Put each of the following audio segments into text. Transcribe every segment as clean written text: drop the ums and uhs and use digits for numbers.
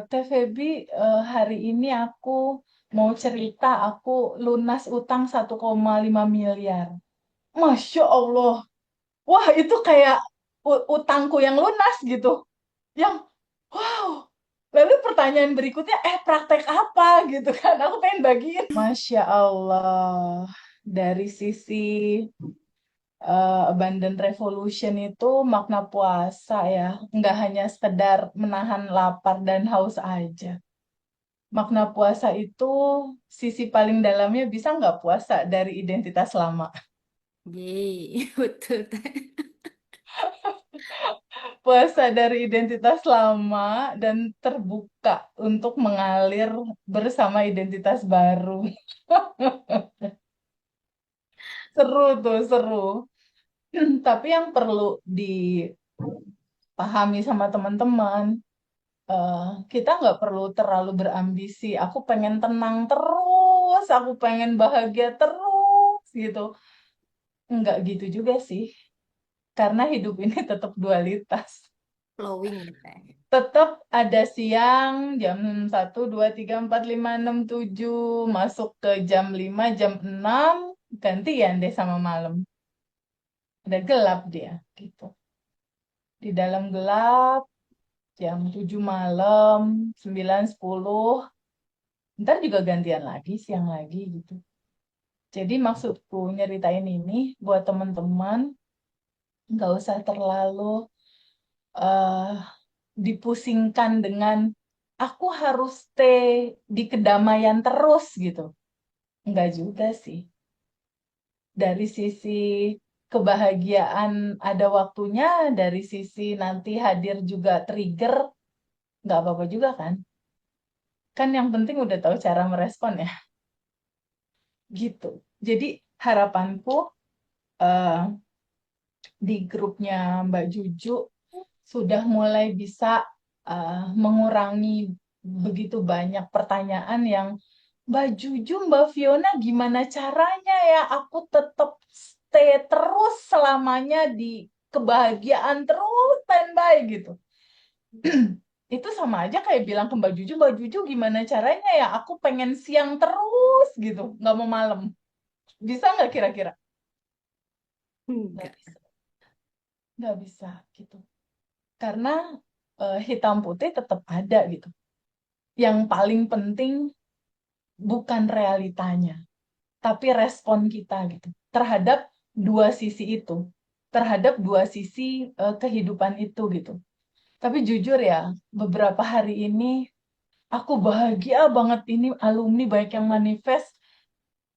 Teh Feby, hari ini aku mau cerita aku lunas utang 1,5 miliar. Masya Allah. Wah, itu kayak utangku yang lunas gitu. Yang, wow. Lalu pertanyaan berikutnya, praktek apa gitu kan? Aku pengen bagiin. Masya Allah. Dari sisi Abundant Revolution itu makna puasa ya. Nggak hanya sekedar menahan lapar dan haus aja. Makna puasa itu sisi paling dalamnya bisa nggak puasa dari identitas lama. Yeay, betul. Puasa dari identitas lama dan terbuka untuk mengalir bersama identitas baru. Seru tuh, seru. Tapi yang perlu dipahami sama teman-teman, eh, kita nggak perlu terlalu berambisi. Aku pengen tenang terus, aku pengen bahagia terus gitu. Nggak gitu juga sih. Karena hidup ini tetap dualitas. Flowing gitu ya. Tetap ada siang, jam 1, 2, 3, 4, 5, 6, 7, masuk ke jam 5, jam 6, gantian deh sama malam. Ada gelap dia, gitu. Di dalam gelap, jam 7 malam, 9, 10, ntar juga gantian lagi, siang lagi gitu. Jadi maksudku nyeritain ini buat teman-teman, nggak usah terlalu eh dipusingkan dengan aku harus stay di kedamaian terus gitu. Enggak juga sih. Dari sisi kebahagiaan ada waktunya, dari sisi nanti hadir juga trigger, nggak apa-apa juga kan? Kan yang penting udah tahu cara merespon ya, gitu. Jadi harapanku eh, di grupnya Mbak Juju sudah mulai bisa mengurangi begitu banyak pertanyaan yang Mbak Juju, Mbak Fiona, gimana caranya ya aku tetap stay terus selamanya di kebahagiaan terus standby gitu. Itu sama aja kayak bilang ke Mbak Juju gimana caranya ya aku pengen siang terus gitu, nggak mau malam. Bisa nggak kira-kira? Nggak Enggak. bisa, nggak bisa gitu. Karena hitam putih tetap ada gitu. Yang paling penting bukan realitanya, tapi respon kita gitu terhadap dua sisi itu, terhadap dua sisi kehidupan itu gitu. Tapi jujur ya, beberapa hari ini aku bahagia banget ini alumni banyak yang manifest.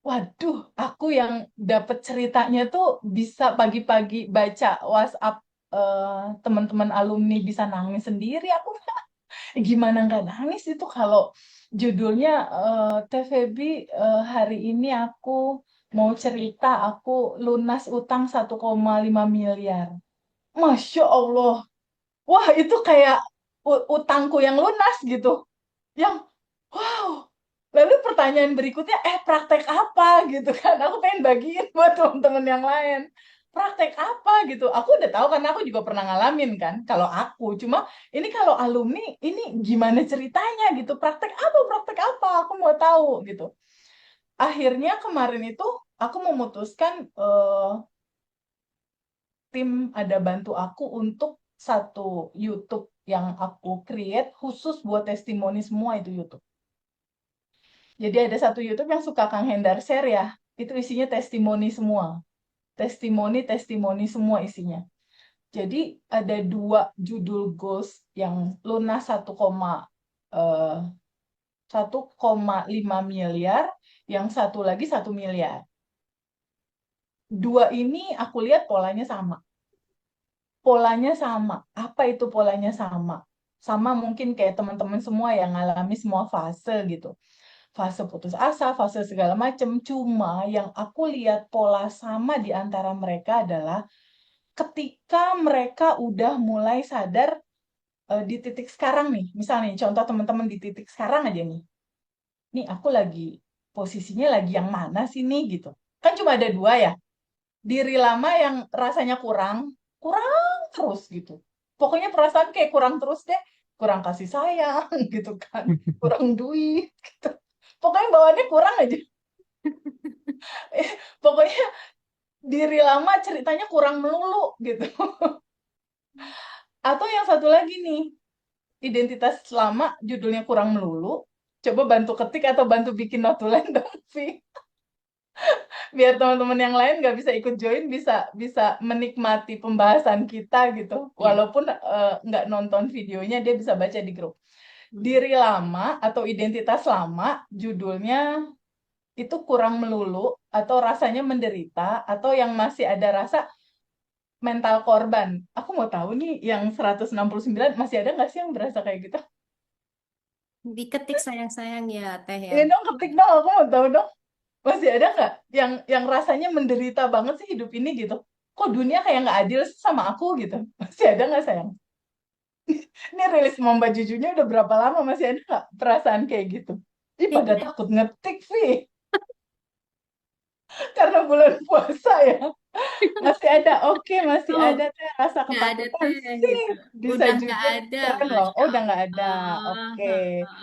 Waduh, aku yang dapet ceritanya tuh bisa pagi-pagi baca WhatsApp teman-teman alumni bisa nangis sendiri. Aku gimana nggak nangis itu kalau judulnya Teh Feby, hari ini aku mau cerita aku lunas utang 1,5 miliar. Masya Allah. Wah, itu kayak utangku yang lunas gitu. Yang wow. Lalu pertanyaan berikutnya, praktek apa gitu kan? Aku pengen bagiin buat teman-teman yang lain. Praktek apa gitu? Aku udah tahu karena aku juga pernah ngalamin kan. Kalau aku, cuma ini kalau alumni, ini gimana ceritanya gitu? Praktek apa? Praktek apa? Aku mau tahu gitu. Akhirnya kemarin itu aku memutuskan tim ada bantu aku untuk satu YouTube yang aku create khusus buat testimoni semua itu YouTube. Jadi ada satu YouTube yang suka Kang Hendar share ya, itu isinya testimoni semua. Testimoni semua isinya. Jadi ada dua judul goals yang lunas 1,5 miliar, yang satu lagi 1 miliar. Dua ini aku lihat polanya sama. Polanya sama. Apa itu polanya sama? Sama mungkin kayak teman-teman semua yang ngalami semua fase gitu. Fase putus asa, fase segala macam. Cuma yang aku lihat pola sama di antara mereka adalah ketika mereka udah mulai sadar di titik sekarang nih. Misalnya nih, contoh teman-teman di titik sekarang aja nih. Nih aku lagi posisinya lagi yang mana sih nih gitu. Kan cuma ada dua ya. Diri lama yang rasanya kurang, kurang terus gitu. Pokoknya perasaan kayak kurang terus deh. kurang kasih sayang gitu kan, kurang duit gitu. Pokoknya bawaannya kurang aja. Pokoknya diri lama ceritanya kurang melulu gitu. Atau yang satu lagi nih, identitas lama judulnya kurang melulu. Coba bantu ketik atau bantu bikin notulen dong, Vi. Biar teman-teman yang lain nggak bisa ikut join, bisa bisa menikmati pembahasan kita gitu. Ya. Walaupun nggak nonton videonya, dia bisa baca di grup. Hmm. Diri lama atau identitas lama, judulnya itu kurang melulu, atau rasanya menderita, atau yang masih ada rasa mental korban. Aku mau tahu nih, yang 169 masih ada nggak sih yang berasa kayak gitu? Diketik sayang-sayang ya, Teh ya. Ini dong, ketik dong, aku mau tahu dong. Masih ada nggak yang rasanya menderita banget sih hidup ini gitu? Kok dunia kayak nggak adil sih sama aku gitu? Masih ada nggak sayang? Ini rilis Mamba Jujunya udah berapa lama, masih ada nggak perasaan kayak gitu? Ih, pada Kayaknya takut ngetik, Vi. Karena bulan puasa ya. Masih ada, oke, masih tuh ada teh rasa nggak ada ketakutan Teh sih. gitu. Bisa Udah nggak jujur, ada, keren loh. Masya Oh, udah nggak ada. Oke. Allah.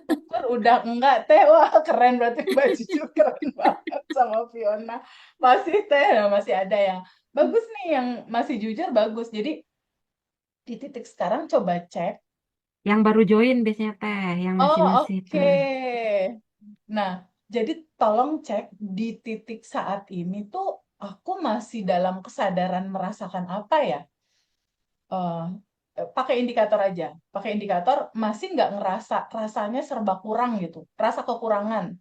Syukur udah enggak teh. Wah, keren berarti Mbak Juju keren banget sama Fiona. Masih teh, nah, masih ada yang bagus nih, yang masih jujur bagus. Jadi di titik sekarang coba cek. Yang baru join biasanya teh, yang Oh, masih-masih oke. ter. Nah, jadi tolong cek di titik saat ini tuh aku masih dalam kesadaran merasakan apa ya? eh Pakai indikator aja. Pakai indikator masih nggak ngerasa rasanya serba kurang gitu. Rasa kekurangan.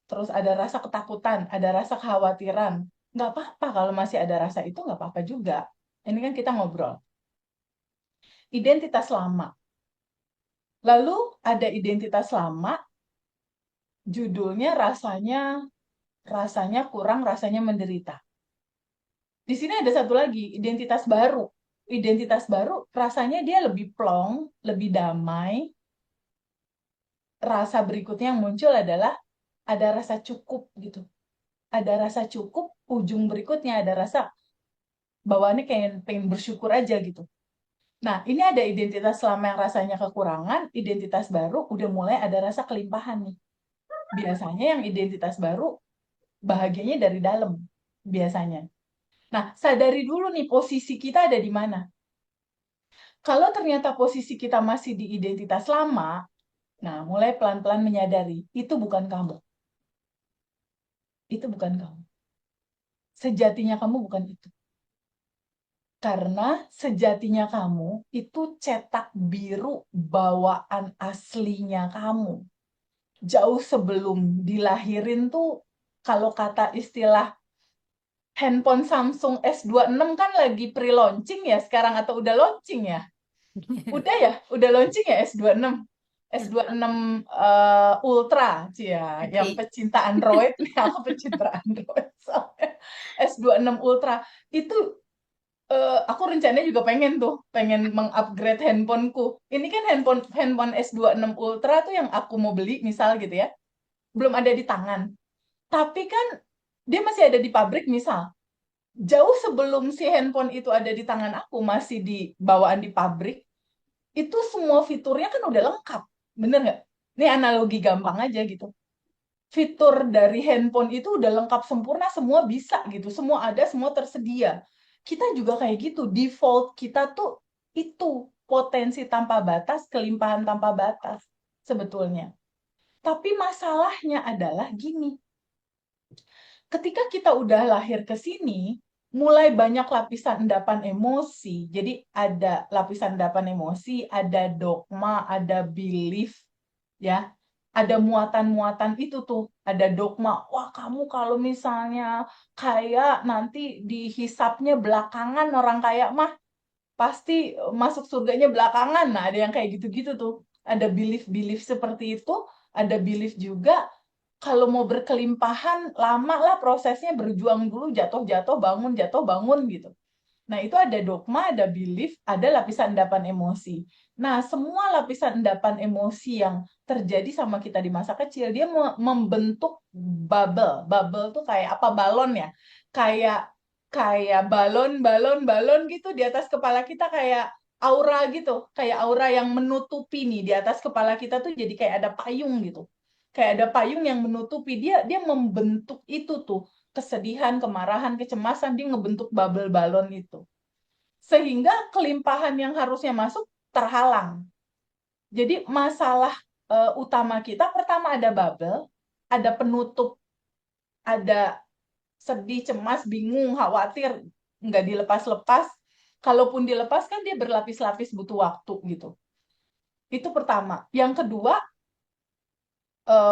Terus ada rasa ketakutan, ada rasa kekhawatiran. Nggak apa-apa kalau masih ada rasa itu, nggak apa-apa juga. Ini kan kita ngobrol. Identitas lama. Lalu ada identitas lama, judulnya rasanya kurang, rasanya menderita. Di sini ada satu lagi, identitas baru. Identitas baru rasanya dia lebih plong, lebih damai. Rasa berikutnya yang muncul adalah ada rasa cukup gitu. Ada rasa cukup, ujung berikutnya ada rasa bawaannya kayak pengen bersyukur aja gitu. Nah, ini ada identitas lama yang rasanya kekurangan, identitas baru udah mulai ada rasa kelimpahan nih. Biasanya yang identitas baru bahagianya dari dalam, biasanya. Nah, sadari dulu nih posisi kita ada di mana. Kalau ternyata posisi kita masih di identitas lama, nah mulai pelan-pelan menyadari, itu bukan kamu. Itu bukan kamu. Sejatinya kamu bukan itu. Karena sejatinya kamu itu cetak biru bawaan aslinya kamu. Jauh sebelum dilahirin tuh, kalau kata istilah handphone Samsung S26 kan lagi pre-launching ya sekarang, atau udah launching ya? Udah ya? Udah launching ya S26? S26 Ultra, cia, yang Oke. pecinta Android nih, aku pecinta Android soalnya. S26 Ultra itu aku rencananya juga pengen tuh, pengen mengupgrade handphoneku. Ini kan handphone handphone S26 Ultra tuh yang aku mau beli misal gitu ya, belum ada di tangan. Tapi kan dia masih ada di pabrik misal. Jauh sebelum si handphone itu ada di tangan aku, masih di bawaan di pabrik, itu semua fiturnya kan udah lengkap. Bener nggak? Ini analogi gampang aja gitu. Fitur dari handphone itu udah lengkap sempurna, semua bisa gitu. Semua ada, semua tersedia. Kita juga kayak gitu. Default kita tuh itu potensi tanpa batas, kelimpahan tanpa batas sebetulnya. Tapi masalahnya adalah gini, ketika kita udah lahir ke sini, mulai banyak lapisan endapan emosi. Jadi ada lapisan endapan emosi, ada dogma, ada belief, ya. Ada muatan-muatan itu tuh, ada dogma. Wah, kamu kalau misalnya kaya nanti dihisapnya belakangan, orang kaya mah pasti masuk surganya belakangan. Nah, ada yang kayak gitu-gitu tuh. Ada belief-belief seperti itu, ada belief juga kalau mau berkelimpahan lama lah prosesnya, berjuang dulu, jatuh bangun gitu. Nah, itu ada dogma, ada belief, ada lapisan endapan emosi. Nah, semua lapisan endapan emosi yang terjadi sama kita di masa kecil, dia membentuk bubble. Bubble tuh kayak apa? Balon ya. Kayak kayak balon gitu di atas kepala kita, kayak aura gitu, kayak aura yang menutupi nih di atas kepala kita tuh jadi kayak ada payung gitu. Kayak ada payung yang menutupi dia membentuk itu tuh kesedihan, kemarahan, kecemasan, dia ngebentuk bubble balon itu. Sehingga kelimpahan yang harusnya masuk terhalang. Jadi masalah utama kita pertama ada bubble, ada penutup, ada sedih, cemas, bingung, khawatir, nggak dilepas-lepas. Kalaupun dilepas kan dia berlapis-lapis butuh waktu gitu. Itu pertama. Yang kedua,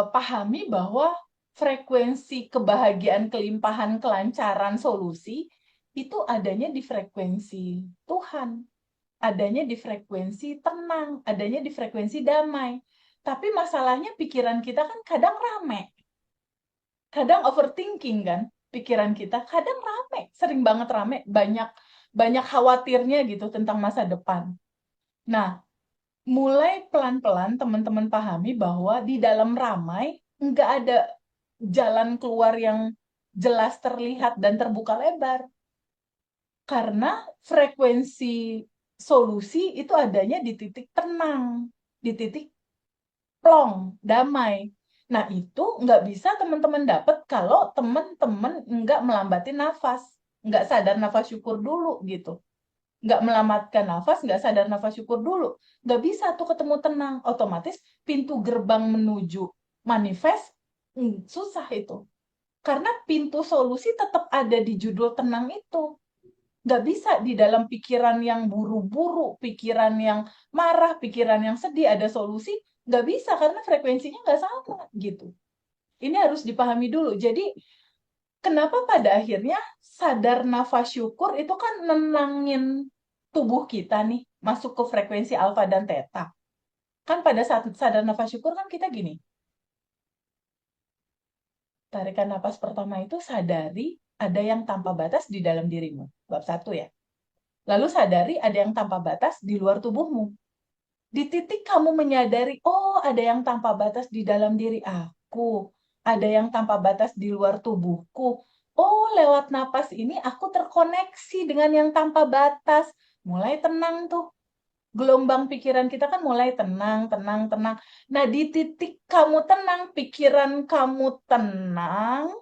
pahami bahwa frekuensi kebahagiaan, kelimpahan, kelancaran, solusi itu adanya di frekuensi Tuhan, adanya di frekuensi tenang, adanya di frekuensi damai. Tapi masalahnya pikiran kita kan kadang rame, kadang overthinking kan, pikiran kita kadang rame, sering banget rame, banyak banyak khawatirnya gitu tentang masa depan. Nah, mulai pelan-pelan teman-teman pahami bahwa di dalam ramai nggak ada jalan keluar yang jelas terlihat dan terbuka lebar. Karena frekuensi solusi itu adanya di titik tenang, di titik plong, damai. Nah, itu nggak bisa teman-teman dapat kalau teman-teman nggak melambatin nafas, nggak sadar nafas syukur dulu gitu. Nggak melamatkan nafas, nggak sadar nafas syukur dulu. Nggak bisa tuh ketemu tenang. Otomatis pintu gerbang menuju manifest, susah itu. Karena pintu solusi tetap ada di judul tenang itu. Nggak bisa di dalam pikiran yang buru-buru, pikiran yang marah, pikiran yang sedih, ada solusi. Nggak bisa karena frekuensinya nggak sama gitu. Ini harus dipahami dulu. Jadi kenapa pada akhirnya sadar nafas syukur itu kan nenangin tubuh kita nih, masuk ke frekuensi alfa dan theta. Kan pada saat sadar nafas syukur kan kita gini, tarikan nafas pertama itu sadari ada yang tanpa batas di dalam dirimu. Bab 1 ya. Lalu sadari ada yang tanpa batas di luar tubuhmu. Di titik kamu menyadari, oh ada yang tanpa batas di dalam diri aku, ada yang tanpa batas di luar tubuhku. Oh, lewat napas ini aku terkoneksi dengan yang tanpa batas. Mulai tenang tuh. Gelombang pikiran kita kan mulai tenang, tenang, tenang. Nah, di titik kamu tenang, pikiran kamu tenang,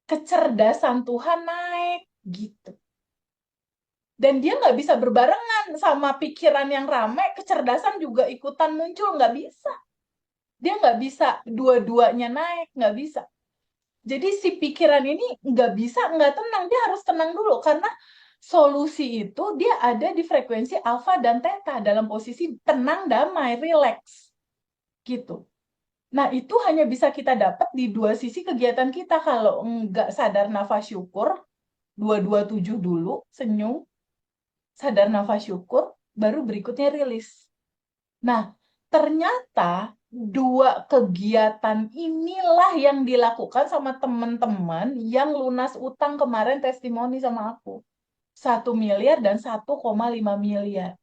kecerdasan Tuhan naik gitu. Dan dia nggak bisa berbarengan sama pikiran yang ramai, kecerdasan juga ikutan muncul, nggak bisa. Dia nggak bisa dua-duanya naik, nggak bisa. Jadi si pikiran ini nggak bisa, nggak tenang, dia harus tenang dulu. Karena solusi itu dia ada di frekuensi alfa dan theta dalam posisi tenang, damai, relax. Gitu. Nah, itu hanya bisa kita dapat di dua sisi kegiatan kita. Kalau nggak sadar nafas syukur, 227 dulu, senyum, sadar nafas syukur, baru berikutnya rilis. Nah, ternyata dua kegiatan inilah yang dilakukan sama teman-teman yang lunas utang kemarin testimoni sama aku. 1 miliar dan 1,5 miliar.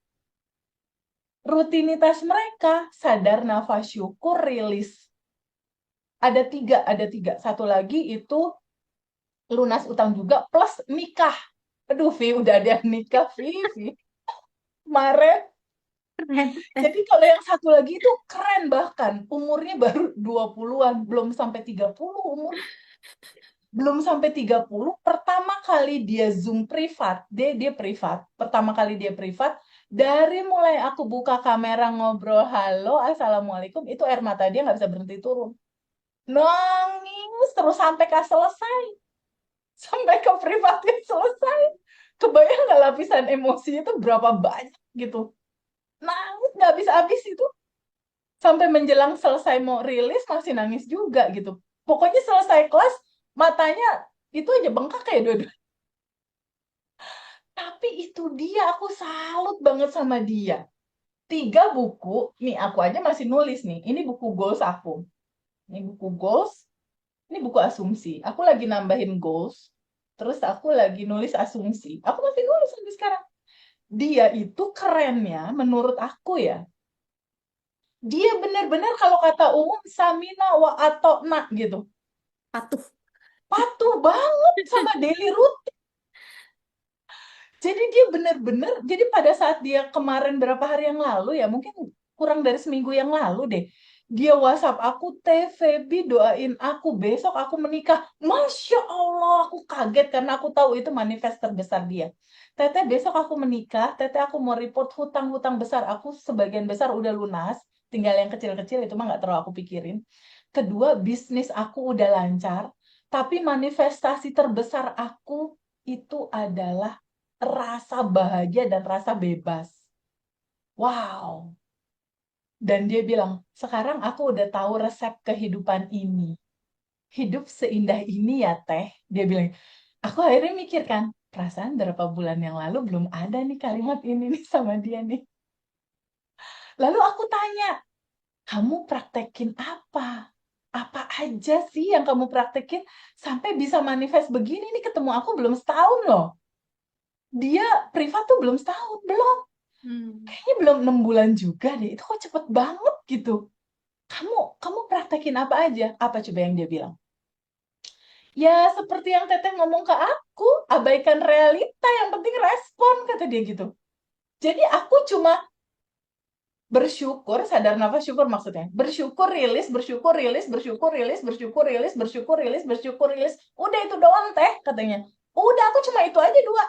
Rutinitas mereka, sadar nafas syukur, rilis. Ada tiga. Satu lagi itu lunas utang juga, plus nikah. Aduh, Vi, udah ada yang nikah, Vi. Kemarin. Keren. Jadi kalau yang satu lagi itu keren bahkan. Umurnya baru 20-an, belum sampai 30 umur. Belum sampai 30, pertama kali dia Zoom privat, dia privat. Pertama kali dia privat, dari mulai aku buka kamera ngobrol, halo, assalamualaikum, itu air mata dia nggak bisa berhenti turun. Nangis terus sampai selesai. Sampai ke privatnya selesai. Kebayang nggak lapisan emosi itu berapa banyak gitu. Nangis nggak habis-habis itu. Sampai menjelang selesai mau rilis masih nangis juga gitu. Pokoknya selesai kelas matanya itu aja bengkak kayak dua-dua. Tapi itu dia, aku salut banget sama dia. 3 buku, nih aku aja masih nulis nih. Ini buku goals aku. Ini buku goals, ini buku asumsi. Aku lagi nambahin goals, terus aku lagi nulis asumsi. Aku masih nulis sampai sekarang. Dia itu kerennya, menurut aku ya, dia benar-benar kalau kata umum samina wa atokna gitu. Patuh. Patuh banget sama daily routine. Jadi dia bener-bener, jadi pada saat dia kemarin berapa hari yang lalu ya, mungkin kurang dari seminggu yang lalu deh, dia WhatsApp aku, Teh Feby doain aku, besok aku menikah. Masya Allah, aku kaget karena aku tahu itu manifest terbesar dia. Teteh, besok aku menikah, Teteh aku mau report hutang-hutang besar, aku sebagian besar udah lunas, tinggal yang kecil-kecil itu mah nggak terlalu aku pikirin. Kedua, bisnis aku udah lancar, tapi manifestasi terbesar aku itu adalah rasa bahagia dan rasa bebas. Wow. Dan dia bilang, sekarang aku udah tahu resep kehidupan ini. Hidup seindah ini ya, Teh. Dia bilang, aku akhirnya mikir kan, perasaan berapa bulan yang lalu belum ada nih kalimat ini nih sama dia nih. Lalu aku tanya, kamu praktekin apa? Apa aja sih yang kamu praktekin sampai bisa manifest begini nih, ketemu aku belum setahun loh. Dia privat tuh belum setahun, belum. Hmm. Kayaknya belum 6 bulan juga deh. Itu kok cepet banget gitu. Kamu praktekin apa aja? Apa coba yang dia bilang? Ya seperti yang Teteh ngomong ke aku, abaikan realita, yang penting respon, kata dia gitu. Jadi aku cuma bersyukur, sadar nafas syukur maksudnya. Bersyukur, rilis, bersyukur, rilis, bersyukur, rilis, bersyukur, rilis, bersyukur, rilis, bersyukur, rilis. Udah itu doang, Teh, katanya. Udah, aku cuma itu aja dua.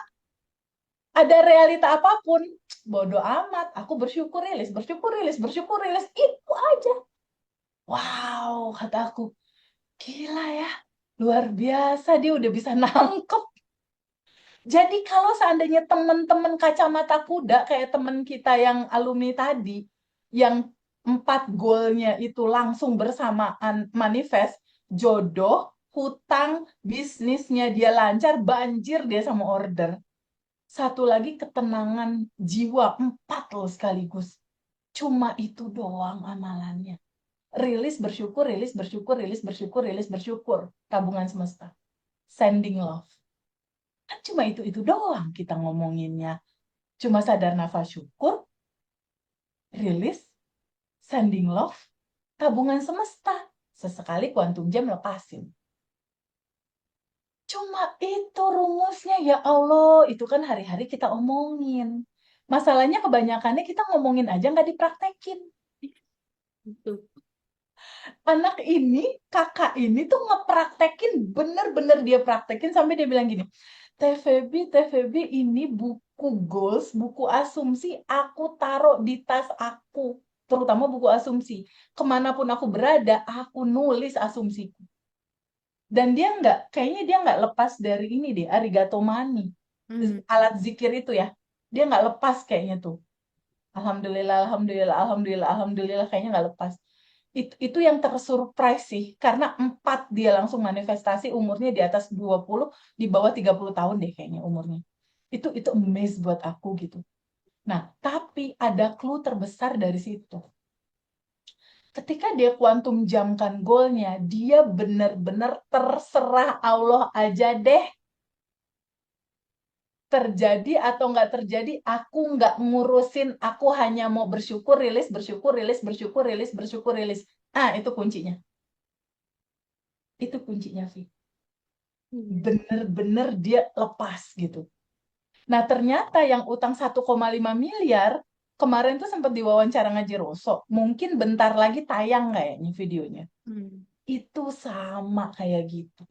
Ada realita apapun, bodo amat. Aku bersyukur, rilis, bersyukur, rilis, bersyukur, rilis. Itu aja. Wow, kata aku, gila ya. Luar biasa, dia udah bisa nangkep. Jadi kalau seandainya teman-teman kacamata kuda, kayak teman kita yang alumni tadi, yang 4 goalnya itu langsung bersamaan manifest, jodoh, hutang, bisnisnya dia lancar, banjir dia sama order. Satu lagi ketenangan jiwa, 4 loh sekaligus. Cuma itu doang amalannya. Rilis bersyukur, rilis bersyukur, rilis bersyukur, rilis bersyukur. Tabungan semesta. Sending love. Kan cuma itu doang kita ngomonginnya. Cuma sadar nafas syukur, rilis, sending love, tabungan semesta. Sesekali kuantum jam lepasin. Cuma itu rumusnya, ya Allah. Itu kan hari-hari kita omongin. Masalahnya kebanyakannya kita ngomongin aja nggak dipraktekin. Itu. Anak ini, kakak ini tuh ngepraktekin, bener-bener dia praktekin sampai dia bilang gini, TVB ini buku goals, buku asumsi aku taruh di tas aku, terutama buku asumsi. Kemanapun aku berada, aku nulis asumsiku. Dan dia nggak, kayaknya dia nggak lepas dari ini deh, arigato mani, Hmm. alat zikir itu ya. Dia nggak lepas kayaknya tuh. Alhamdulillah, alhamdulillah, alhamdulillah, alhamdulillah, kayaknya nggak lepas. Itu yang tersurprise sih, karena 4 dia langsung manifestasi, umurnya di atas 20, di bawah 30 tahun deh kayaknya umurnya. Itu amaze buat aku gitu. Nah, tapi ada clue terbesar dari situ. Ketika dia kuantum jamkan goalnya, dia benar-benar terserah Allah aja deh, terjadi atau nggak terjadi, aku nggak ngurusin, aku hanya mau bersyukur, rilis, bersyukur, rilis, bersyukur, rilis, bersyukur, rilis. Ah, itu kuncinya. Itu kuncinya, Vi. Iya. Bener-bener dia lepas gitu. Nah, ternyata yang utang 1,5 miliar, kemarin tuh sempat diwawancara Ngaji Roso. Mungkin bentar lagi tayang kayaknya videonya. Hmm. Itu sama kayak gitu.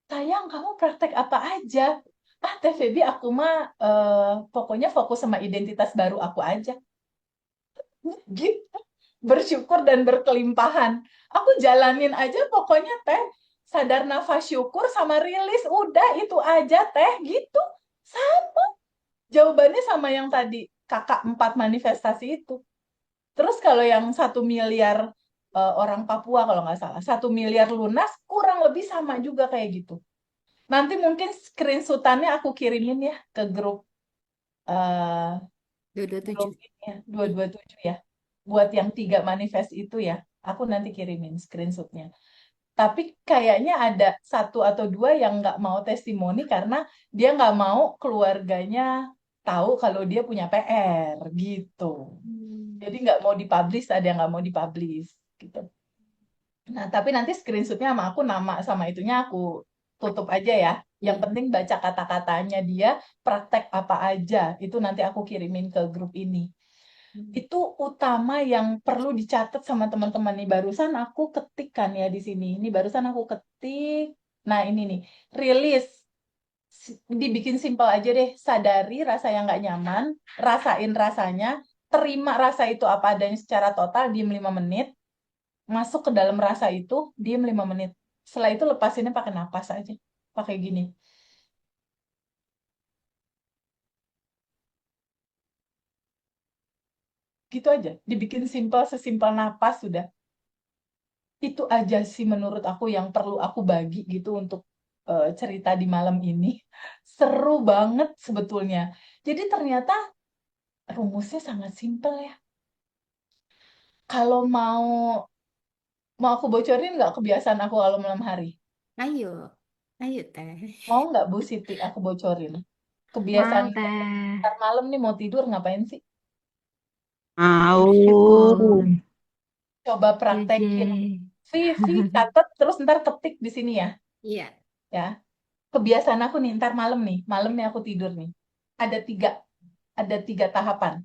Sayang, kamu praktek apa aja? Ah, TVB aku mah pokoknya fokus sama identitas baru aku aja. Gitu. Bersyukur dan berkelimpahan. Aku jalanin aja pokoknya teh. Sadar nafas syukur sama rilis. Udah itu aja teh gitu. Sama. Jawabannya sama yang tadi. Kakak 4 manifestasi itu. Terus kalau yang 1 miliar orang Papua kalau nggak salah. 1 miliar lunas kurang lebih sama juga kayak gitu. Nanti mungkin screenshotannya aku kirimin ya ke grup eh, grup 227. ini ya, 227 ya. Buat yang 3 manifest itu ya. Aku nanti kirimin screenshotnya. Tapi kayaknya ada satu atau dua yang nggak mau testimoni karena dia nggak mau keluarganya tahu kalau dia punya PR gitu. Hmm. Jadi nggak mau dipublish, ada yang nggak mau dipublish gitu. Nah, tapi nanti screenshotnya sama aku, nama sama itunya aku tutup aja ya. Yang Iya. penting baca kata-katanya dia, praktek apa aja. Itu nanti aku kirimin ke grup ini. Itu utama yang perlu dicatat sama teman-teman nih. Barusan aku ketik kan ya di sini. Ini barusan aku ketik. Nah, ini nih, rilis. Dibikin simpel aja deh. Sadari rasa yang nggak nyaman, rasain rasanya, terima rasa itu apa adanya secara total, diem 5 menit, masuk ke dalam rasa itu, diem 5 menit. Setelah itu lepasinnya pakai napas aja. Pakai gini. Gitu aja. Dibikin simpel, sesimpel napas sudah. Itu aja sih menurut aku yang perlu aku bagi gitu untuk cerita di malam ini. Seru banget sebetulnya. Jadi ternyata rumusnya sangat simpel ya. Kalau mau aku bocorin nggak kebiasaan aku kalau malam hari? Ayo, ayo teh. Mau nggak Bu Siti aku bocorin? Kebiasaan Mau teh. ntar malam nih mau tidur ngapain sih? Mau. Coba praktekin. JJ. Vivi catat terus ntar ketik di sini ya. Iya. Ya. Kebiasaan aku nih ntar malam nih aku tidur nih. Ada tiga, ada tiga tahapan.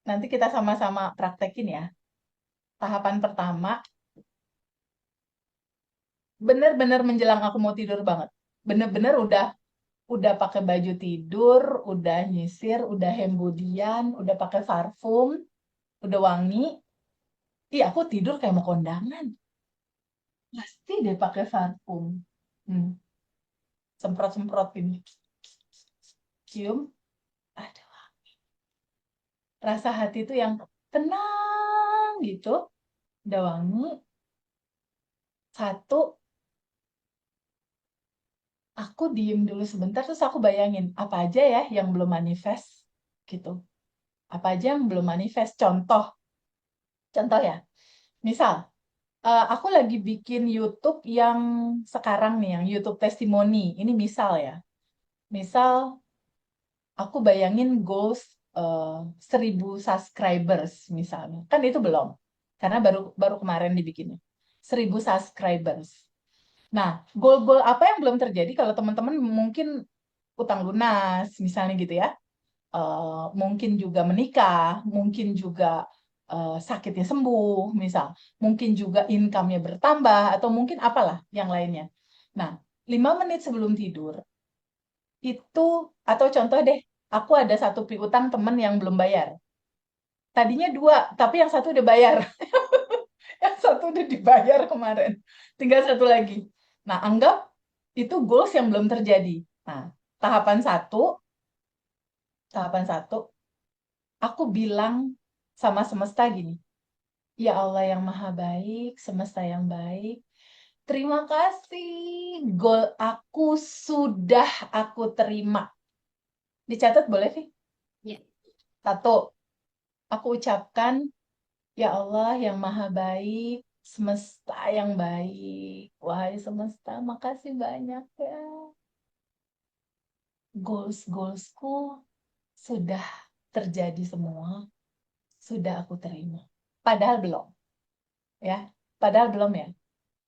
Nanti kita sama-sama praktekin ya. Tahapan pertama, bener-bener menjelang aku mau tidur banget. Bener-bener udah pakai baju tidur, udah nyisir, udah hembudian, udah pakai parfum, udah wangi. Ih, aku tidur kayak mau kondangan. Pasti deh pakai parfum. Hmm, semprot-semprot ini. Cium. Aduh, rasa hati itu yang tenang gitu. Udah wangi. Satu, aku diem dulu sebentar terus aku bayangin apa aja ya yang belum manifest gitu. Apa aja yang belum manifest. Contoh ya. Misal, aku lagi bikin YouTube yang sekarang nih, yang YouTube testimoni. Ini misal ya. Misal, aku bayangin goals eh, 1.000 subscribers misalnya. Kan itu belum. Karena baru baru kemarin dibikinnya. 1.000 subscribers. Nah, goal-goal apa yang belum terjadi kalau teman-teman mungkin utang lunas misalnya gitu ya. Mungkin juga menikah, mungkin juga sakitnya sembuh, misal, mungkin juga income-nya bertambah, atau mungkin apalah yang lainnya. Nah, 5 menit sebelum tidur, itu, atau contoh deh, aku ada satu piutang temen yang belum bayar. Tadinya dua, tapi yang satu udah bayar. Yang satu udah dibayar kemarin. Tinggal satu lagi. Nah, anggap itu goals yang belum terjadi. Nah, tahapan satu, tahapan satu, aku bilang sama semesta gini, ya Allah yang maha baik, semesta yang baik, terima kasih, goal aku sudah aku terima. Dicatat boleh sih? Ya. Satu, aku ucapkan, ya Allah yang maha baik, semesta yang baik. Wahai semesta, makasih banyak ya. Goals-goalsku sudah terjadi semua, sudah aku terima. Padahal belum, ya. Padahal belum ya.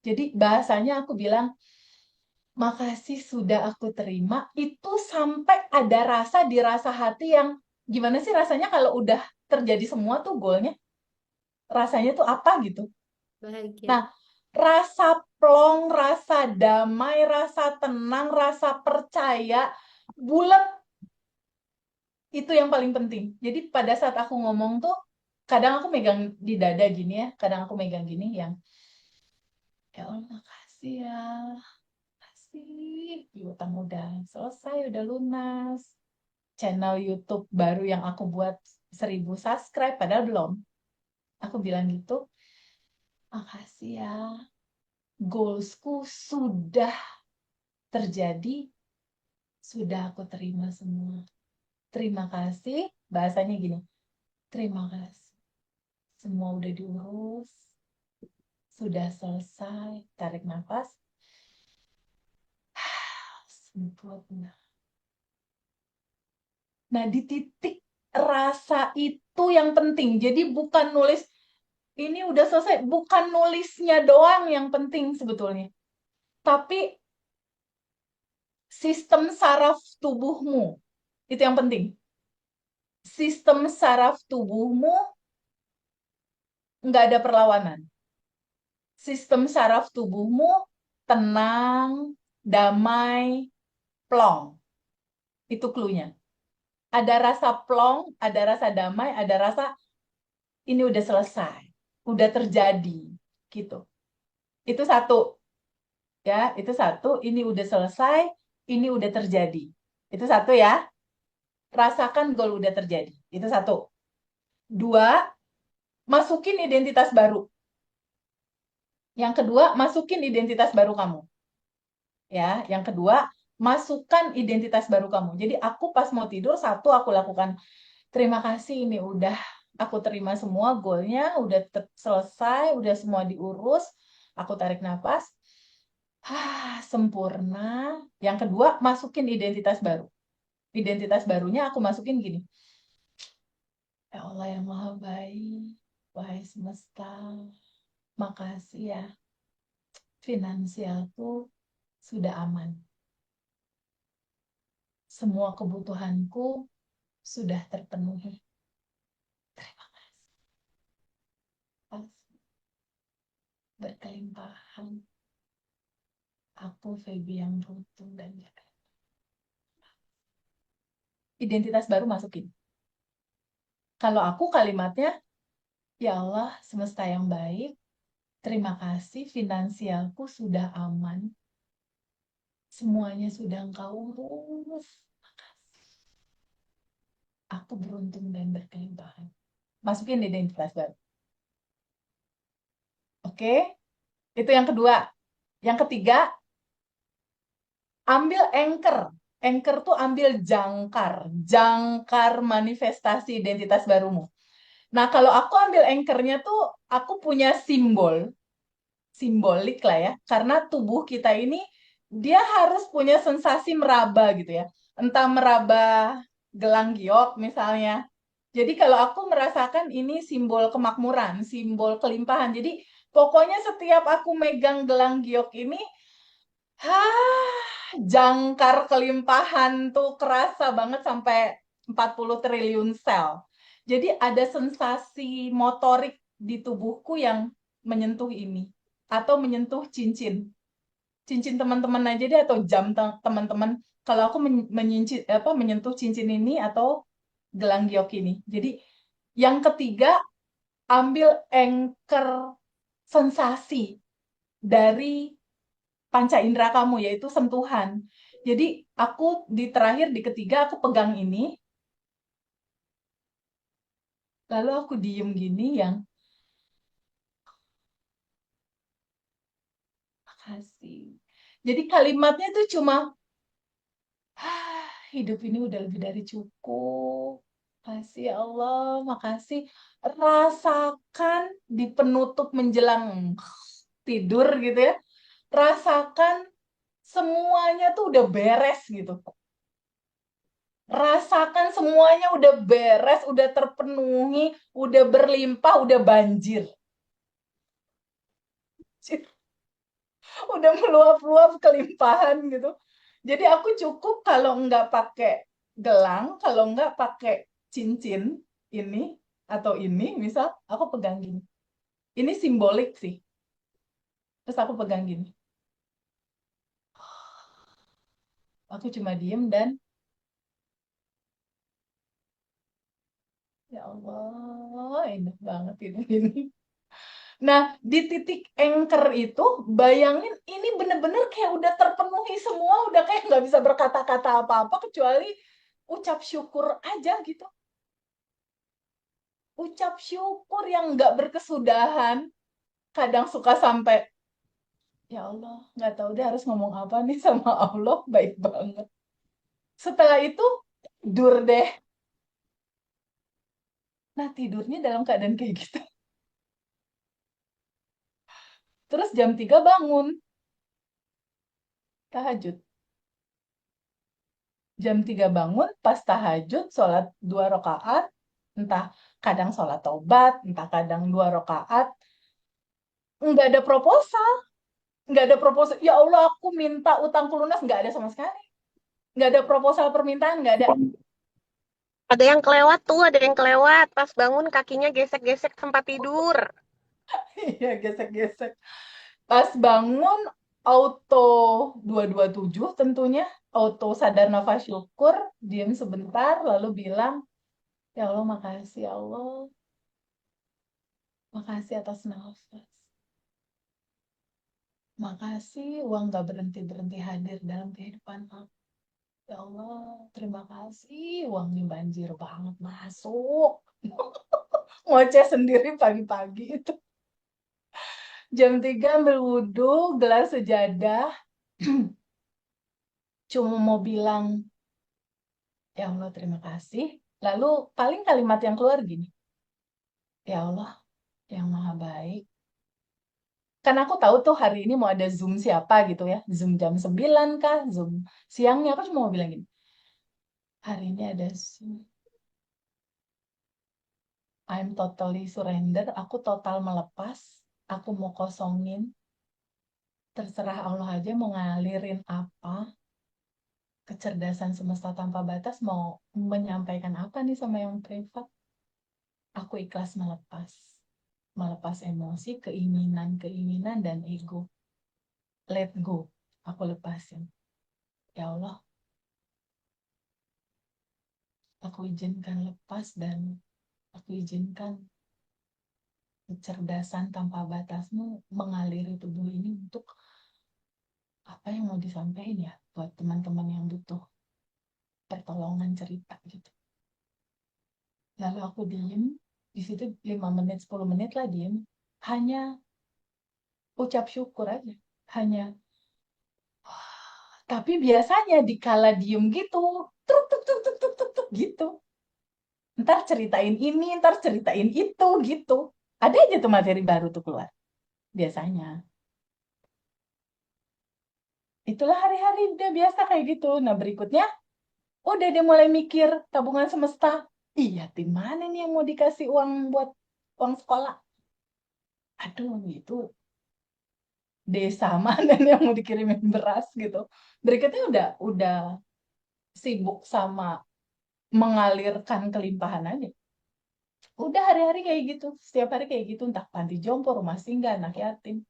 Jadi bahasanya aku bilang, makasih sudah aku terima, itu sampai ada rasa di rasa hati yang gimana sih rasanya kalau udah terjadi semua tuh goalnya, rasanya tuh apa gitu. Bahagia. Nah, rasa plong, rasa damai, rasa tenang, rasa percaya, bulat, itu yang paling penting. Jadi pada saat aku ngomong tuh, kadang aku megang di dada gini ya, kadang aku megang gini yang, ya Allah makasih ya. Sih, utang udah selesai, udah lunas. Channel YouTube baru yang aku buat 1.000 subscribe, padahal belum. Aku bilang gitu, makasih ya, goalsku sudah terjadi, sudah aku terima semua. Terima kasih, bahasanya gini, terima kasih. Semua udah diurus, sudah selesai, tarik nafas, sempurna. Nah, di titik rasa itu yang penting. Jadi bukan nulis ini udah selesai, bukan nulisnya doang yang penting sebetulnya. Tapi sistem saraf tubuhmu, itu yang penting. Sistem saraf tubuhmu nggak ada perlawanan. Sistem saraf tubuhmu tenang, damai, plong. Itu clue-nya. Ada rasa plong, ada rasa damai, ada rasa ini udah selesai, udah terjadi, gitu. Itu satu, ya. Itu satu. Ini udah selesai, ini udah terjadi. Itu satu ya. Rasakan goal udah terjadi. Itu satu. Dua, masukin identitas baru. Yang kedua, masukin identitas baru kamu. Ya, yang kedua, masukkan identitas baru kamu. Jadi aku pas mau tidur, satu aku lakukan, terima kasih ini udah aku terima semua goalnya, udah selesai, udah semua diurus. Aku tarik nafas. Sempurna. Yang kedua, masukin identitas baru. Identitas barunya aku masukin gini. Ya Allah yang maha baik, wahai semesta, makasih ya. Finansialku sudah aman. Semua kebutuhanku sudah terpenuhi. Terima kasih. Berkelimpahan. Aku Feby yang beruntung dan jaga. Identitas baru masukin. Kalau aku kalimatnya, ya Allah semesta yang baik, terima kasih finansialku sudah aman. Semuanya sudah Engkau urus. Aku beruntung dan berkelimpahan. Masukin identitas baru. Oke? Itu yang kedua. Yang ketiga, ambil anchor. Anchor tuh ambil jangkar. Jangkar manifestasi identitas barumu. Nah, kalau aku ambil anchornya tuh, aku punya simbol. Simbolik lah ya. Karena tubuh kita ini, dia harus punya sensasi meraba gitu ya. Entah meraba gelang giok misalnya. Jadi kalau aku merasakan ini simbol kemakmuran, simbol kelimpahan. Jadi pokoknya setiap aku megang gelang giok ini, jangkar kelimpahan tuh kerasa banget sampai 40 triliun sel. Jadi ada sensasi motorik di tubuhku yang menyentuh ini. Atau menyentuh cincin. Cincin teman-teman aja deh atau jam teman-teman. Kalau aku menyentuh cincin ini atau gelang giok ini. Jadi yang ketiga, ambil anchor sensasi dari panca indera kamu, yaitu sentuhan. Jadi aku di terakhir, di ketiga, aku pegang ini, lalu aku diem gini yang, makasih. Jadi kalimatnya tuh cuma, hidup ini udah lebih dari cukup. Makasih ya Allah, makasih. Rasakan di penutup menjelang tidur gitu ya. Rasakan semuanya tuh udah beres gitu. Rasakan semuanya udah beres, udah terpenuhi, udah berlimpah, udah banjir. Udah meluap-luap kelimpahan gitu. Jadi aku cukup kalau nggak pakai gelang, kalau nggak pakai cincin ini atau ini, misal aku pegang gini. Ini simbolik sih. Terus aku pegang gini. Aku cuma diem dan ya Allah, enak banget ini. Nah, di titik anchor itu, bayangin ini bener-bener kayak udah terpenuhi semua, udah kayak nggak bisa berkata-kata apa-apa, kecuali ucap syukur aja gitu. Ucap syukur yang nggak berkesudahan. Kadang suka sampai, ya Allah, nggak tahu deh harus ngomong apa nih sama Allah, baik banget. Setelah itu, tidur deh. Nah, tidurnya dalam keadaan kayak gitu. Terus jam 3 bangun, tahajud. Jam 3 bangun, pas tahajud, sholat 2 rakaat, entah kadang sholat taubat, entah kadang 2 rakaat, nggak ada proposal. Nggak ada proposal. Ya Allah, aku minta utangku lunas, nggak ada sama sekali. Nggak ada proposal permintaan, nggak ada. Ada yang kelewat tuh, ada yang kelewat. Pas bangun kakinya gesek-gesek tempat tidur. Iya, gesek-gesek. Pas bangun, auto 227 tentunya. Auto sadar nafas syukur, diam sebentar, lalu bilang, ya Allah, makasih ya Allah. Makasih atas nafas. Makasih uang gak berhenti-berhenti hadir dalam kehidupan aku. Ya Allah, terima kasih. Uangnya banjir banget masuk. Ngoceh sendiri pagi-pagi itu. Jam 3 ambil wudhu, gelas sejadah. Cuma mau bilang, ya Allah terima kasih. Lalu paling kalimat yang keluar gini, ya Allah yang maha baik. Kan aku tahu tuh hari ini mau ada Zoom siapa gitu ya. Zoom jam 9 kah, Zoom siangnya. Aku cuma mau bilang gini, hari ini ada Zoom. I'm totally surrender, aku total melepas, aku mau kosongin, terserah Allah aja mau ngalirin apa, kecerdasan semesta tanpa batas mau menyampaikan apa nih sama yang privat, aku ikhlas melepas, melepas emosi, keinginan, dan ego, let go, aku lepasin, ya Allah, aku izinkan lepas dan aku izinkan kecerdasan tanpa batasmu mengaliri tubuh ini untuk apa yang mau disampaikan ya buat teman-teman yang butuh pertolongan cerita gitu. Lalu aku diem, di situ 5 menit, 10 menit lah diem, hanya ucap syukur aja. Hanya, tapi biasanya di kala diem gitu, truk, truk, truk, truk, truk, truk, truk, gitu. Ntar ceritain ini, ntar ceritain itu, gitu. Ada aja tuh materi baru tuh keluar, biasanya. Itulah hari-hari udah biasa kayak gitu. Nah berikutnya, udah dia mulai mikir tabungan semesta. Iya, tim mana nih yang mau dikasih uang buat uang sekolah? Aduh, itu desa mana nih yang mau dikirimin beras gitu. Berikutnya udah sibuk sama mengalirkan kelimpahan aja. Udah hari-hari kayak gitu, setiap hari kayak gitu, entah panti jompo, rumah singgah, anak yatim,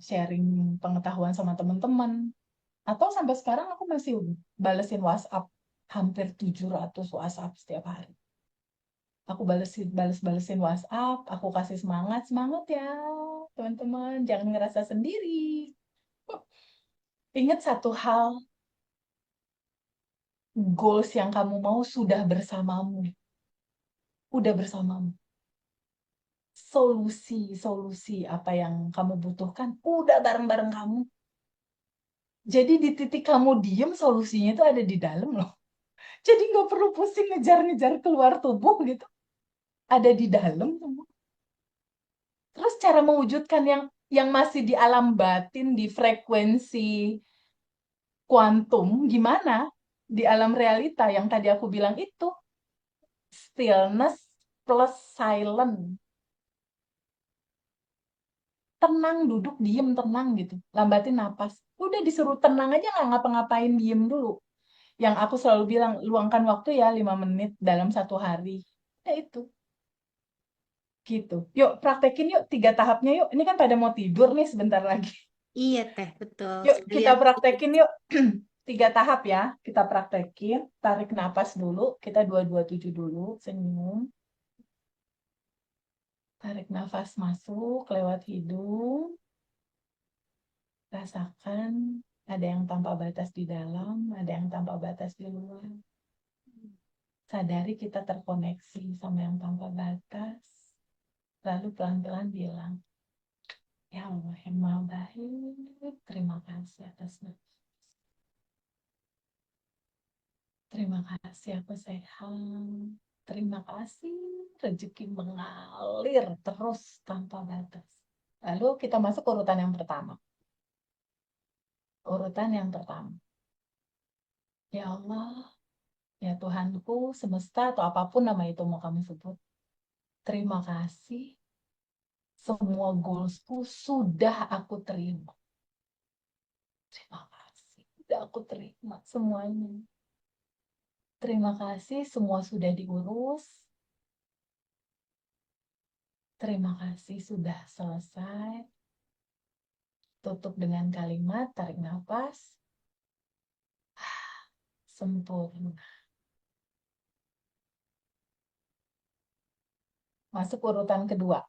sharing pengetahuan sama teman-teman. Atau sampai sekarang aku masih balesin WhatsApp hampir 700 WhatsApp setiap hari. Aku balesin WhatsApp, aku kasih semangat, semangat ya teman-teman, jangan ngerasa sendiri. Ingat satu hal, goals yang kamu mau sudah bersamamu, udah bersamamu. Solusi apa yang kamu butuhkan, udah bareng-bareng kamu. Jadi di titik kamu diem, solusinya itu ada di dalam loh. Jadi nggak perlu pusing ngejar-ngejar keluar tubuh gitu, ada di dalam semua. Terus cara mewujudkan yang masih di alam batin, di frekuensi kuantum, gimana? Di alam realita yang tadi aku bilang itu, stillness plus silent. Tenang, duduk, diem, tenang gitu. Lambatin napas. Udah disuruh tenang aja nggak ngapa-ngapain, diem dulu. Yang aku selalu bilang, luangkan waktu ya 5 menit dalam satu hari. Ya itu, gitu. Yuk, praktekin yuk 3 tahapnya yuk. Ini kan pada mau tidur nih sebentar lagi. Iya teh, betul. Yuk, Saya kita lihat. praktekin yuk. 3 tahap ya, kita praktekin. Tarik napas dulu, kita 227 dulu, senyum. Tarik nafas masuk lewat hidung. Rasakan ada yang tanpa batas di dalam, ada yang tanpa batas di luar. Sadari kita terkoneksi sama yang tanpa batas. Lalu pelan-pelan bilang, ya Allah yang maha baik, terima kasih atas nafas. Terima kasih aku sehat. Terima kasih rezeki mengalir terus tanpa batas. Lalu kita masuk urutan yang pertama. Urutan yang pertama. Ya Allah, ya Tuhanku, semesta atau apapun nama itu mau kamu sebut. Terima kasih Semua goalsku sudah aku terima. Terima kasih. Sudah aku terima semuanya. Terima kasih, semua sudah diurus. Terima kasih, sudah selesai. Tutup dengan kalimat, tarik nafas. Sempurna. Masuk urutan kedua.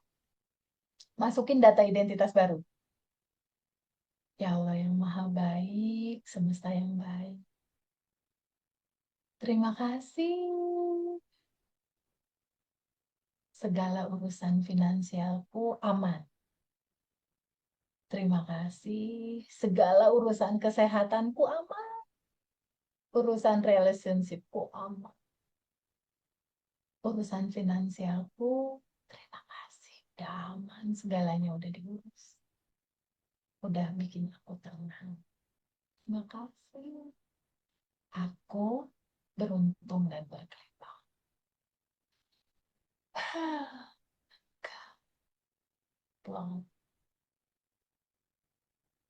Masukin data identitas baru. Ya Allah yang maha baik, semesta yang baik. Terima kasih. Segala urusan finansialku aman. Terima kasih. Segala urusan kesehatanku aman. Urusan relationshipku aman. Urusan finansialku, terima kasih. Udah aman, segalanya udah diurus. Udah bikin aku tenang. Terima kasih. Aku beruntung dan berkelimpah. Plong.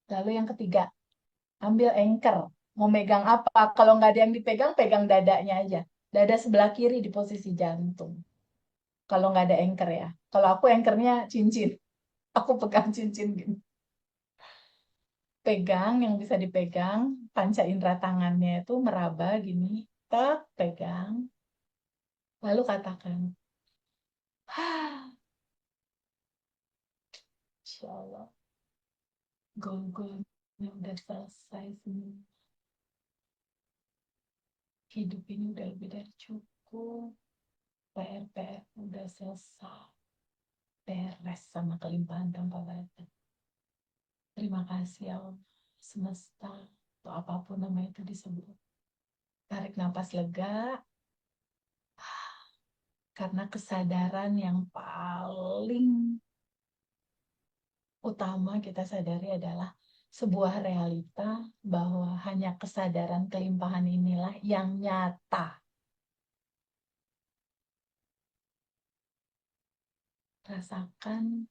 Lalu yang ketiga, ambil anchor. Mau megang apa? Kalau nggak ada yang dipegang, pegang dadanya aja. Dada sebelah kiri di posisi jantung. Kalau nggak ada anchor ya. Kalau aku anchornya cincin. Aku pegang cincin gini. Pegang yang bisa dipegang, panca indera tangannya itu meraba gini. Tak, pegang. Lalu katakan, Insya Allah, goal-goalnya udah selesai semua. Hidup ini udah lebih dari cukup. PR-PR udah selesai. Beres sama kelimpahan tanpa batas. Terima kasih ya Allah, semesta, atau apapun nama itu disebut. Tarik napas lega, karena kesadaran yang paling utama kita sadari adalah sebuah realita bahwa hanya kesadaran kelimpahan inilah yang nyata. Rasakan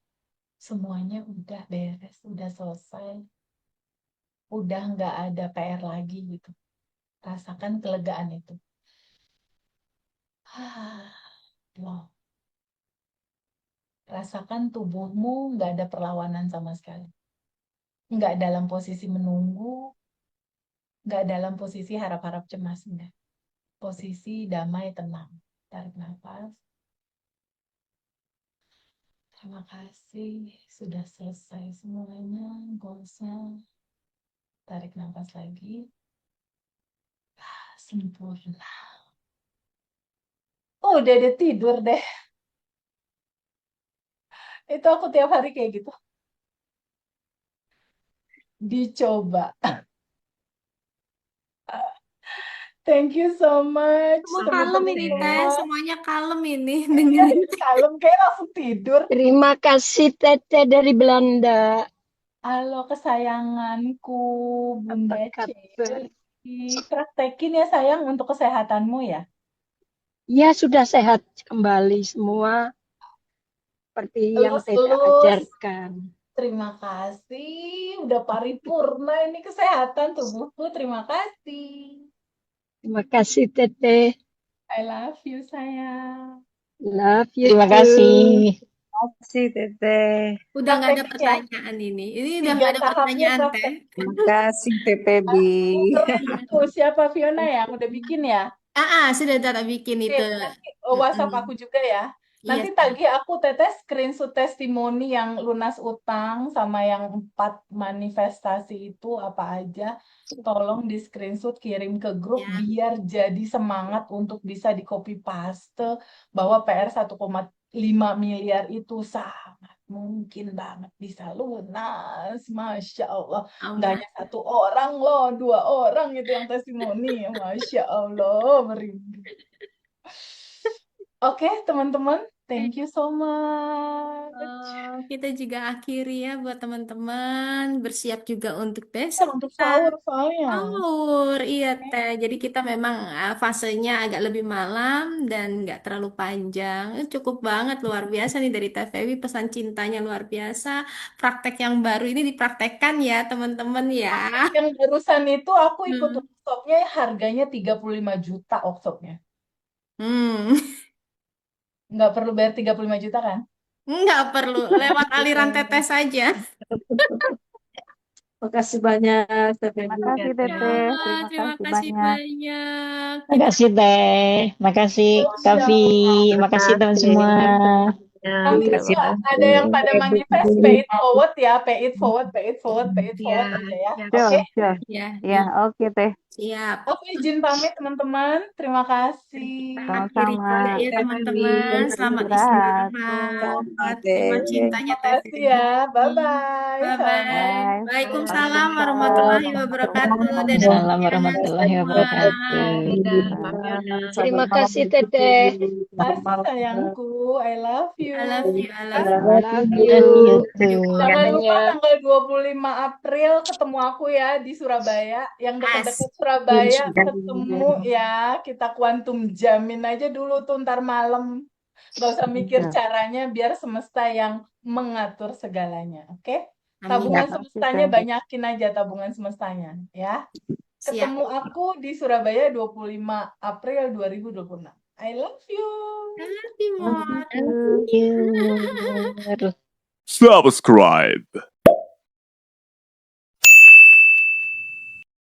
semuanya udah beres, udah selesai, udah nggak ada PR lagi gitu. Rasakan kelegaan itu. Wow. Rasakan tubuhmu nggak ada perlawanan sama sekali. Nggak dalam posisi menunggu, nggak dalam posisi harap-harap cemas. Enggak. Posisi damai, tenang. Tarik nafas. Terima kasih, sudah selesai semuanya, goalsnya. Tarik nafas lagi. Sempurna. Oh, udah deh tidur deh. Itu aku tiap hari kayak gitu. Dicoba. Thank you so much, Semua kalem teman-teman ini teh, semua. semuanya kalem ini Ya, dengerin. kalem, kayak langsung tidur. Terima kasih Tete dari Belanda. Halo kesayanganku, Bunda Apa kabar? Celi. Praktekin ya sayang untuk kesehatanmu ya. Ya, sudah sehat kembali semua seperti yang Tete Elus-elus. ajarkan. Terima kasih. Udah paripurna ini kesehatan tubuhku. Terima kasih. Terima kasih Tete. I love you sayang. Love you Terima too. kasih. Terima kasih, Teteh. Udah nggak ada Praktekin ya. pertanyaan ini. Ini udah 3 nggak ada tahapnya pertanyaan teh. praktek. Terima kasih, TPB. Itu siapa Fiona yang udah bikin ya? Sudah tak bikin Oke, itu. nanti WhatsApp Mm-mm. aku juga ya. Iya, Nanti teh. tagih aku Teteh screenshot testimoni yang lunas utang sama yang 4 manifestasi itu apa aja. Tolong di screenshot kirim ke grup Ya. biar jadi semangat untuk bisa di copy paste bahwa PR 1,5 miliar itu sangat mungkin banget bisa lunas. Masya Allah. Nggak Aman. hanya 1 orang loh, 2 orang itu yang testimoni. Masya Allah, merinding. Oke, teman-teman. Thank you so much. Kita juga akhiri ya buat teman-teman. Bersiap juga untuk Kan besok untuk kita sahur soalnya. sahur. Iya, Teh. Jadi kita memang fasenya agak lebih malam dan nggak terlalu panjang. Cukup banget, luar biasa nih dari Teh Fewi. Pesan cintanya luar biasa. Praktek yang baru ini dipraktekkan ya, teman-teman ya. Yang barusan itu aku ikut Hmm. workshopnya harganya 35 juta workshopnya. Hmm. Nggak perlu bayar 35 juta kan? Nggak perlu. Lewat aliran Teteh saja. Makasih banyak, Teh Terima Feby. kasih, Ya, Teteh. terima Terima kasih kasih banyak. banyak. Kita Makasih Teh, makasih Kavi, makasih teman semua. Nanti Terima tuh kasih. ada yang pada manifest pay it forward ya, pay it forward, pay it forward, pay it ya, forward aja ya. ya, Oke? Sure. ya, Ya, oke, Teh. siap. Aku izin pamit teman-teman. Terima kasih. Kita akhiri Sama-sama. juga ya teman-teman. Selamat Istirahat. istirahat. Teh. Teman cintanya Terima Teh kasih ya. Feby. Bye-bye. Bye-bye. Bye. Waalaikumsalam Waalaikumsalam warahmatullahi wabarakatuh. Dadah Waalaikumsalam semuanya warahmatullahi semua. wabarakatuh. Dadah, Mbak Fiona. Terima kasih, Teteh. Terima kasih sayangku. I love you. I love you, I love Ya. you. Love Love you. you too. Jangan lupa Katanya. tanggal 25 April ketemu aku ya di Surabaya. Yang dekat-dekat As. Surabaya ketemu ya. Kita kuantum jamin aja dulu tuh ntar malam. Gak usah mikir Ya. caranya biar semesta yang mengatur segalanya. Oke? Amin. Tabungan Terima kasih, semestanya Teh. banyakin aja tabungan semestanya ya. Siap. Ketemu aku di Surabaya 25 April 2026. I love you. I love you Love more. you too. You. Subscribe.